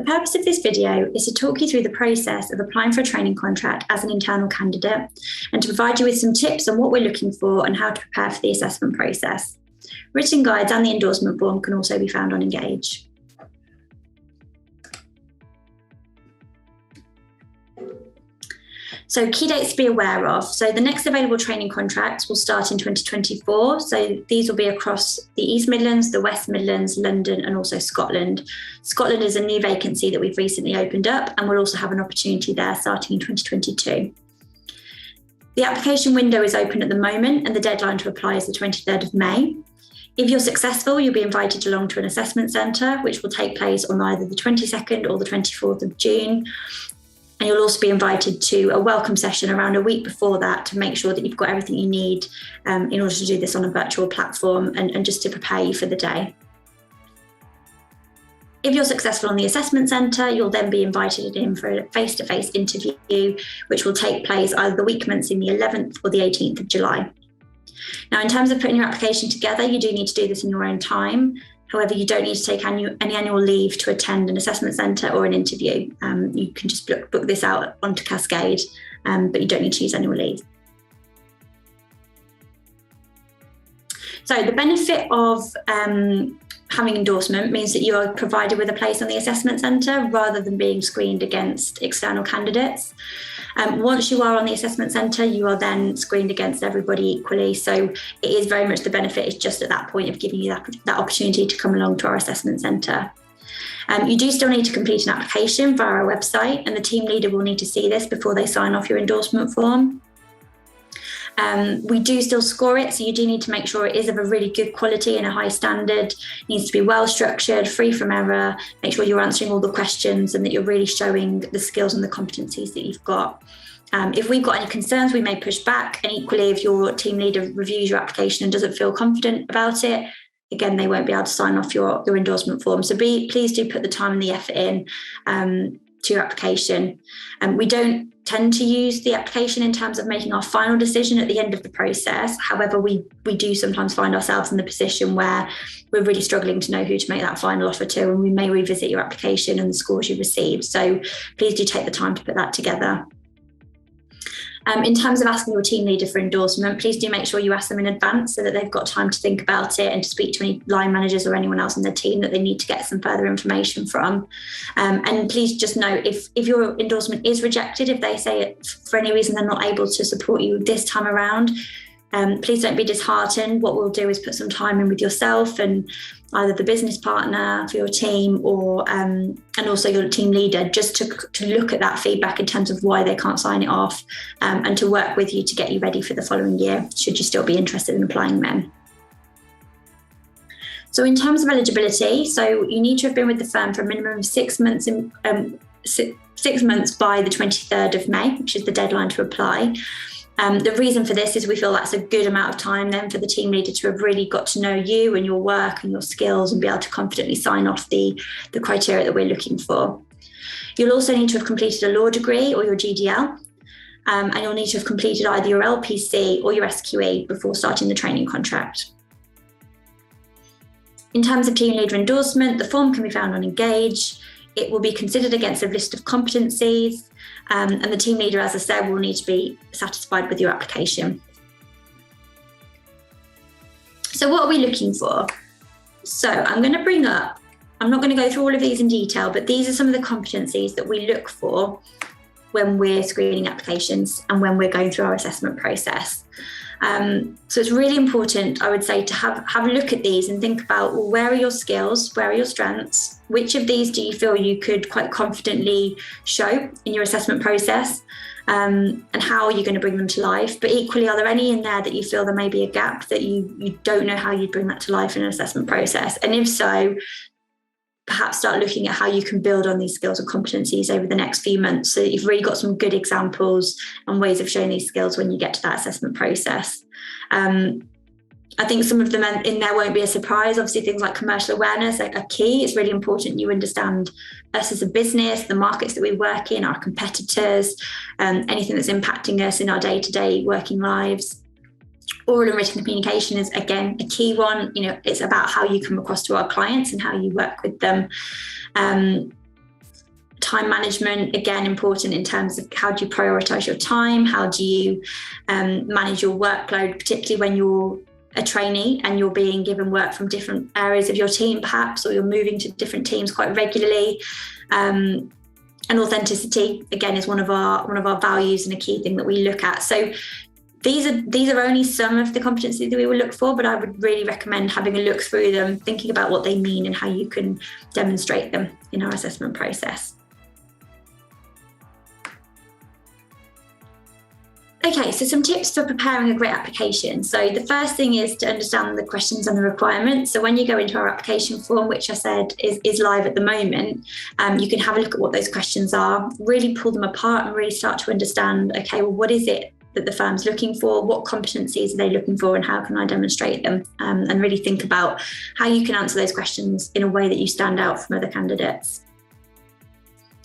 purpose of this video is to talk you through the process of applying for a training contract as an internal candidate and to provide you with some tips on what we're looking for and how to prepare for the assessment process. Written guides and the endorsement form can also be found on Engage. So key dates to be aware of. So the next available training contracts will start in 2024. So these will be across the East Midlands, the West Midlands, London, and also Scotland. Scotland is a new vacancy that we've recently opened up, and we'll also have an opportunity there starting in 2022. The application window is open at the moment, and the deadline to apply is the 23rd of May. If you're successful, you'll be invited along to an assessment centre, which will take place on either the 22nd or the 24th of June. And you'll also be invited to a welcome session around a week before that to make sure that you've got everything you need in order to do this on a virtual platform and just to prepare you for the day. If you're successful on the assessment centre, you'll then be invited in for a face-to-face interview, which will take place either the week commencing the 11th or the 18th of July. Now, in terms of putting your application together, you do need to do this in your own time. However, you don't need to take any annual leave to attend an assessment centre or an interview. You can just book this out onto Cascade, but you don't need to use annual leave. So the benefit of having endorsement means that you are provided with a place on the assessment centre rather than being screened against external candidates. Once you are on the assessment centre, you are then screened against everybody equally. So it is very much the benefit is just at that point of giving you that opportunity to come along to our assessment centre. You do still need to complete an application via our website, and the team leader will need to see this before they sign off your endorsement form. We do still score it, so you do need to make sure it is of a really good quality and a high standard. It needs to be well structured, free from error, make sure you're answering all the questions and that you're really showing the skills and the competencies that you've got. If we've got any concerns, we may push back, and equally if your team leader reviews your application and doesn't feel confident about it, again, they won't be able to sign off your endorsement form. So please do put the time and the effort in to your application. We don't tend to use the application in terms of making our final decision at the end of the process. However, we do sometimes find ourselves in the position where we're really struggling to know who to make that final offer to, and we may revisit your application and the scores you received. So please do take the time to put that together. In terms of asking your team leader for endorsement, please do make sure you ask them in advance so that they've got time to think about it and to speak to any line managers or anyone else in their team that they need to get some further information from. And please just know if your endorsement is rejected, if they say for any reason they're not able to support you this time around, please don't be disheartened. What we'll do is put some time in with yourself and either the business partner for your team or and also your team leader, just to look at that feedback in terms of why they can't sign it off, and to work with you to get you ready for the following year, should you still be interested in applying then. So in terms of eligibility, so you need to have been with the firm for a minimum of 6 months, 6 months by the 23rd of May, which is the deadline to apply. The reason for this is we feel that's a good amount of time then for the team leader to have really got to know you and your work and your skills and be able to confidently sign off the criteria that we're looking for. You'll also need to have completed a law degree or your GDL, and you'll need to have completed either your LPC or your SQE before starting the training contract. In terms of team leader endorsement, the form can be found on Engage. It will be considered against a list of competencies, and the team leader, as I said, will need to be satisfied with your application. So what are we looking for? So I'm going to bring up, I'm not going to go through all of these in detail, but these are some of the competencies that we look for when we're screening applications and when we're going through our assessment process. So it's really important, I would say, to have a look at these and think about, well, where are your skills? Where are your strengths? Which of these do you feel you could quite confidently show in your assessment process? And how are you going to bring them to life? But equally, are there any in there that you feel there may be a gap that you don't know how you'd bring that to life in an assessment process? And if so, perhaps start looking at how you can build on these skills and competencies over the next few months, so that you've really got some good examples and ways of showing these skills when you get to that assessment process. I think some of them in there won't be a surprise. Obviously, things like commercial awareness are key. It's really important you understand us as a business, the markets that we work in, our competitors, anything that's impacting us in our day-to-day working lives. Oral and written communication is, again, a key one. It's about how you come across to our clients and how you work with them. Time management, again, important in terms of how do you prioritize your time? How do you manage your workload, particularly when you're a trainee and you're being given work from different areas of your team, perhaps, or you're moving to different teams quite regularly. And authenticity, again, is one of our values and a key thing that we look at. So these are only some of the competencies that we will look for, but I would really recommend having a look through them, thinking about what they mean and how you can demonstrate them in our assessment process. Okay, so some tips for preparing a great application. So the first thing is to understand the questions and the requirements. So when you go into our application form, which I said is live at the moment, you can have a look at what those questions are, really pull them apart and really start to understand, okay, well, what is it that the firm's looking for? What competencies are they looking for and how can I demonstrate them? And really think about how you can answer those questions in a way that you stand out from other candidates.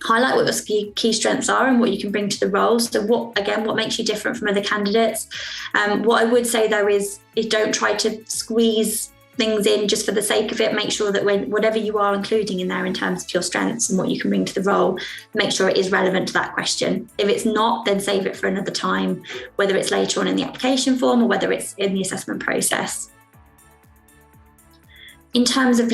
Highlight what your key strengths are and what you can bring to the role. So what makes you different from other candidates? What I would say though is don't try to squeeze things in just for the sake of it. Make sure that whatever you are including in there in terms of your strengths and what you can bring to the role, make sure it is relevant to that question. If it's not, then save it for another time, whether it's later on in the application form or whether it's in the assessment process. In terms of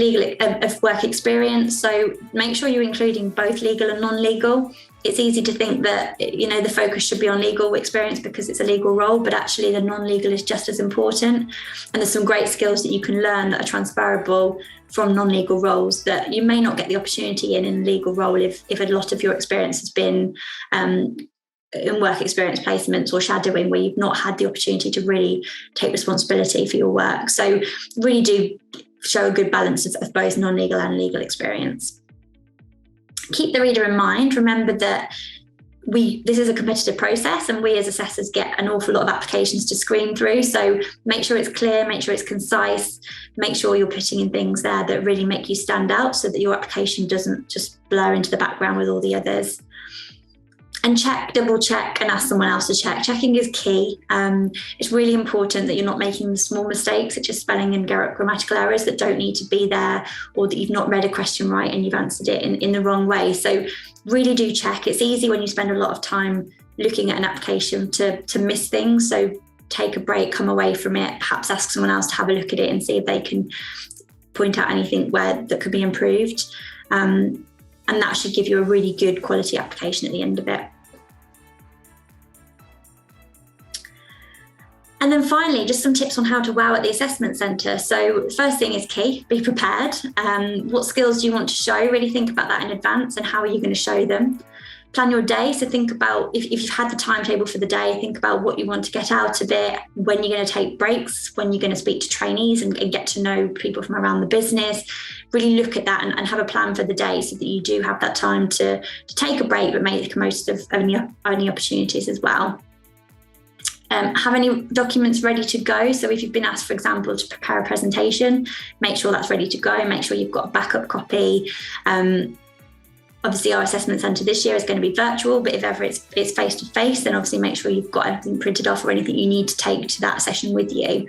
work experience, so make sure you're including both legal and non-legal. It's easy to think that, the focus should be on legal experience because it's a legal role, but actually the non-legal is just as important. And there's some great skills that you can learn that are transferable from non-legal roles that you may not get the opportunity in a legal role if a lot of your experience has been in work experience placements or shadowing, where you've not had the opportunity to really take responsibility for your work. So really do show a good balance of both non-legal and legal experience. Keep the reader in mind. Remember that this is a competitive process and we as assessors get an awful lot of applications to screen through. So make sure it's clear, make sure it's concise, make sure you're putting in things there that really make you stand out so that your application doesn't just blur into the background with all the others. And double check and ask someone else to check. Checking is key. It's really important that you're not making small mistakes such as spelling and grammatical errors that don't need to be there, or that you've not read a question right and you've answered it in the wrong way. So really do check. It's easy when you spend a lot of time looking at an application to miss things. So take a break, come away from it, perhaps ask someone else to have a look at it and see if they can point out anything that could be improved. And that should give you a really good quality application at the end of it. And then finally, just some tips on how to wow at the assessment centre. So first thing is key, be prepared. What skills do you want to show? Really think about that in advance and how are you going to show them? Plan your day. So think about, if you've had the timetable for the day, think about what you want to get out of it, when you're going to take breaks, when you're going to speak to trainees and get to know people from around the business. Really look at that and have a plan for the day so that you do have that time to take a break, but make the most of any opportunities as well. Have any documents ready to go. So if you've been asked, for example, to prepare a presentation, make sure that's ready to go. Make sure you've got a backup copy. Obviously, our assessment centre this year is going to be virtual, but if ever it's face-to-face, then obviously make sure you've got anything printed off or anything you need to take to that session with you.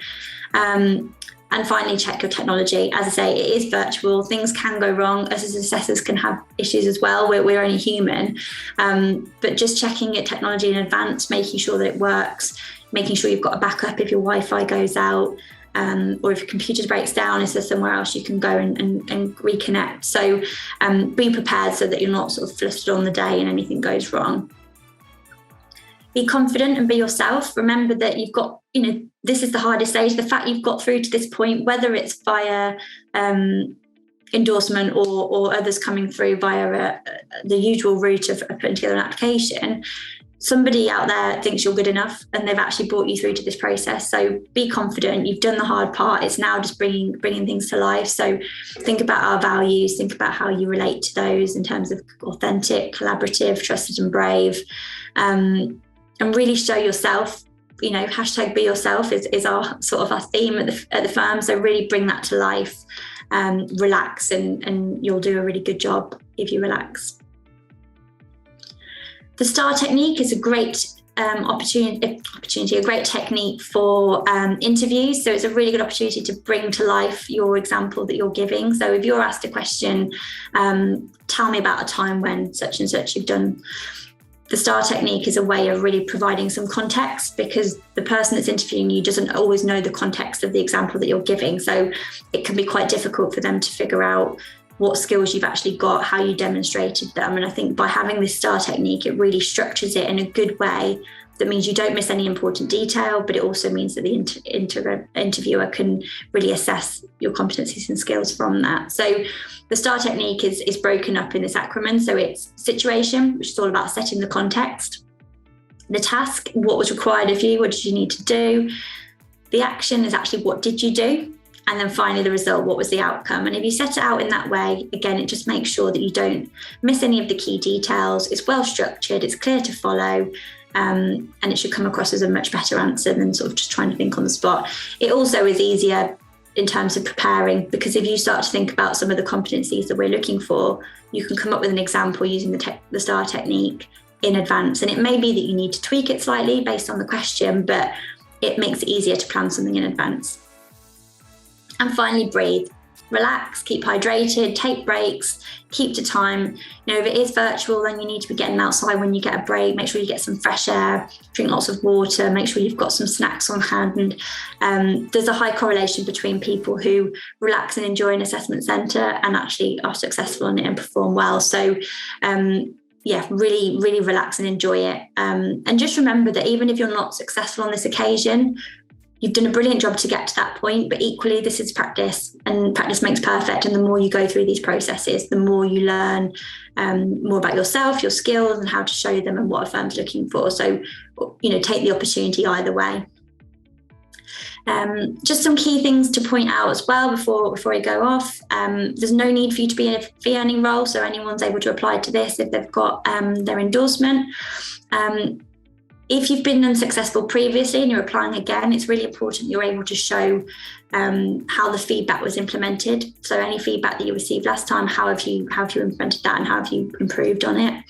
And finally, check your technology. As I say, it is virtual. Things can go wrong. Us as assessors can have issues as well. We're only human. But just checking your technology in advance, making sure that it works, making sure you've got a backup if your Wi-Fi goes out, or if your computer breaks down, is there somewhere else you can go and reconnect? So be prepared so that you're not sort of flustered on the day and anything goes wrong. Be confident and be yourself. Remember that you've got, this is the hardest stage. The fact you've got through to this point, whether it's via endorsement or others coming through via the usual route of putting together an application, somebody out there thinks you're good enough and they've actually brought you through to this process. So be confident. You've done the hard part. It's now just bringing things to life. So think about our values. Think about how you relate to those in terms of authentic, collaborative, trusted and brave. And really show yourself, hashtag be yourself is our sort of our theme at the firm. So really bring that to life, relax, and you'll do a really good job if you relax. The STAR technique is a great a great technique for interviews. So it's a really good opportunity to bring to life your example that you're giving. So if you're asked a question, tell me about a time when such and such you've done. The STAR technique is a way of really providing some context, because the person that's interviewing you doesn't always know the context of the example that you're giving. So it can be quite difficult for them to figure out what skills you've actually got, how you demonstrated them. And I think by having this STAR technique, it really structures it in a good way. That means you don't miss any important detail, but it also means that the interviewer can really assess your competencies and skills from that. So the STAR technique is broken up in this acronym. So it's situation, which is all about setting the context. The task, what was required of you, what did you need to do? The action is actually what did you do? And then finally the result, what was the outcome? And if you set it out in that way, again, it just makes sure that you don't miss any of the key details. It's well structured, it's clear to follow. And it should come across as a much better answer than sort of just trying to think on the spot. It also is easier in terms of preparing, because if you start to think about some of the competencies that we're looking for, you can come up with an example using the STAR technique in advance. And it may be that you need to tweak it slightly based on the question, but it makes it easier to plan something in advance. And finally, breathe. Relax, keep hydrated, take breaks, keep to time. If it is virtual, then you need to be getting outside when you get a break. Make sure you get some fresh air, drink lots of water, make sure you've got some snacks on hand. There's a high correlation between people who relax and enjoy an assessment centre and actually are successful in it and perform well. So really, really relax and enjoy it. And just remember that even if you're not successful on this occasion, you've done a brilliant job to get to that point, but equally this is practice, and practice makes perfect. And the more you go through these processes, the more you learn more about yourself, your skills, and how to show them and what a firm's looking for. So, take the opportunity either way. Just some key things to point out as well before we go off. There's no need for you to be in a fee earning role, so anyone's able to apply to this if they've got their endorsement. If you've been unsuccessful previously and you're applying again, it's really important you're able to show how the feedback was implemented. So any feedback that you received last time, how have you implemented that and how have you improved on it?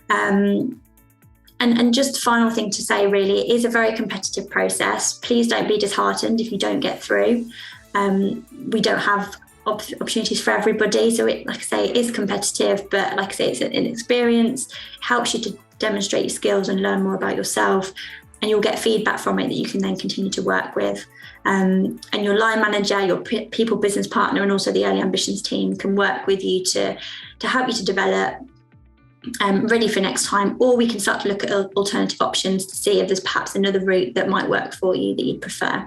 And just the final thing to say, really, it is a very competitive process. Please don't be disheartened if you don't get through. We don't have opportunities for everybody. So like I say, it is competitive, but like I say, it's an experience. It helps you to demonstrate your skills and learn more about yourself, and you'll get feedback from it that you can then continue to work with. And your line manager, your people business partner, and also the early ambitions team can work with you to help you to develop ready for next time, or we can start to look at alternative options to see if there's perhaps another route that might work for you that you'd prefer.